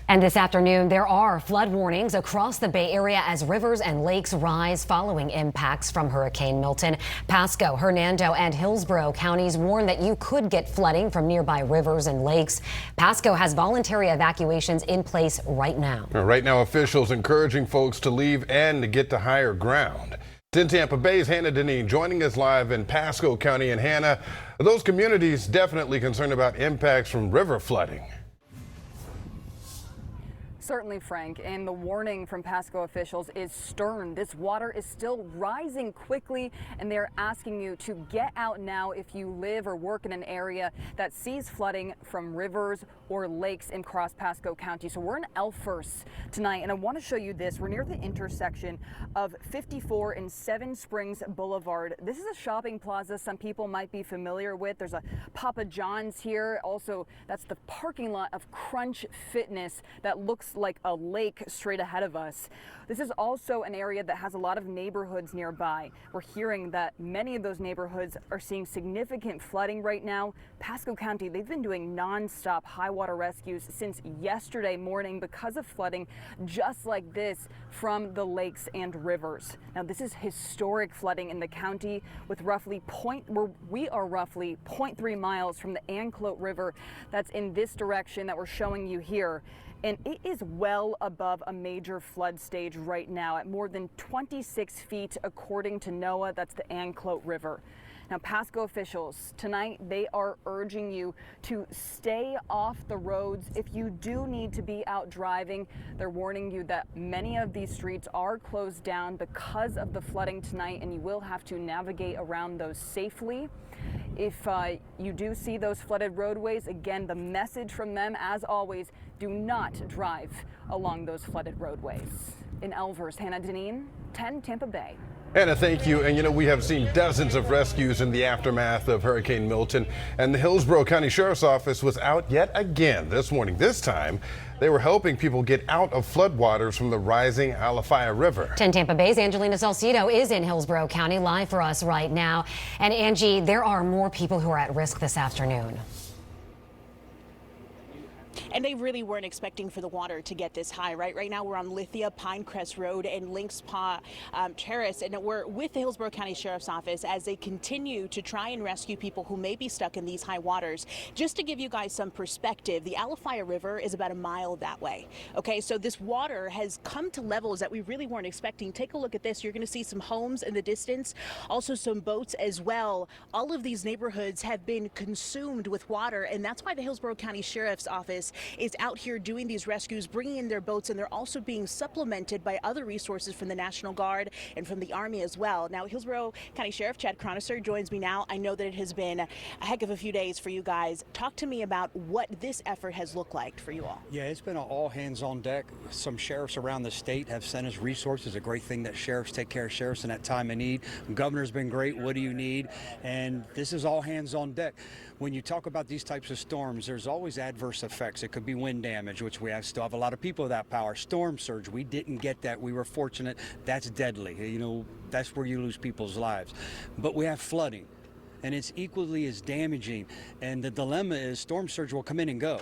And this afternoon, there are flood warnings across the Bay Area as rivers and lakes rise following impacts from Hurricane Milton. Pasco, Hernando, and Hillsborough counties warn that you could get flooding from nearby rivers and lakes. Pasco has voluntary evacuations in place right now. Right now, officials encouraging folks to leave and to get to higher ground. In Tampa Bay's Hannah Deneen joining us live in Pasco County. And Hannah, those communities definitely concerned about impacts from river flooding. Certainly, Frank, and the warning from Pasco officials is stern. This water is still rising quickly, and they're asking you to get out now if you live or work in an area that sees flooding from rivers or lakes in across Pasco County. So we're in Elfhurst tonight, and I want to show you this. We're near the intersection of 54 and 7 Springs Boulevard. This is a shopping plaza some people might be familiar with. There's a Papa John's here. Also, that's the parking lot of Crunch Fitness that looks like a lake straight ahead of us. This is also an area that has a lot of neighborhoods nearby. We're hearing that many of those neighborhoods are seeing significant flooding right now. Pasco County, they've been doing non-stop high water rescues since yesterday morning because of flooding just like this from the lakes and rivers. Now, this is historic flooding in the county with we are roughly 0.3 miles from the Anclote River that's in this direction that we're showing you here. And it is well above a major flood stage right now at more than 26 feet, according to NOAA. That's the Anclote River. Now, Pasco officials tonight, they are urging you to stay off the roads. If you do need to be out driving, they're warning you that many of these streets are closed down because of the flooding tonight, and you will have to navigate around those safely. If you do see those flooded roadways, again, the message from them, as always, do not drive along those flooded roadways. In Elfhurst, Hannah Deneen, 10 Tampa Bay. Hannah, thank you. And we have seen dozens of rescues in the aftermath of Hurricane Milton, and the Hillsborough County Sheriff's Office was out yet again this morning. This time, they were helping people get out of floodwaters from the rising Alafaya River. 10 Tampa Bay's Angelina Salcido is in Hillsborough County live for us right now. And Angie, there are more people who are at risk this afternoon. And they really weren't expecting for the water to get this high, right? Right now we're on Lithia, Pinecrest Road, and Lynx Paw Terrace, and we're with the Hillsborough County Sheriff's Office as they continue to try and rescue people who may be stuck in these high waters. Just to give you guys some perspective, the Alafaya River is about a mile that way. Okay, so this water has come to levels that we really weren't expecting. Take a look at this. You're going to see some homes in the distance, also some boats as well. All of these neighborhoods have been consumed with water, and that's why the Hillsborough County Sheriff's Office is out here doing these rescues, bringing in their boats, and they're also being supplemented by other resources from the National Guard and from the Army as well. Now, Hillsborough County Sheriff Chad Cronister joins me now. I know that it has been a heck of a few days for you guys. Talk to me about what this effort has looked like for you all. Yeah, it's been all hands on deck. Some sheriffs around the state have sent us resources. A great thing that sheriffs take care of sheriffs in that time of need. Governor's been great. What do you need? And this is all hands on deck. When you talk about these types of storms, there's always adverse effects. It could be wind damage, which we still have a lot of people with that power. Storm surge, we didn't get that. We were fortunate. That's deadly. That's where you lose people's lives. But we have flooding, and it's equally as damaging. And the dilemma is storm surge will come in and go.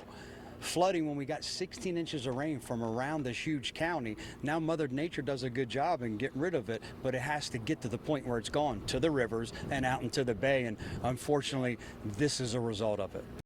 Flooding, when we got 16 inches of rain from around this huge county, now Mother Nature does a good job in getting rid of it, but it has to get to the point where it's gone to the rivers and out into the bay, and unfortunately, this is a result of it.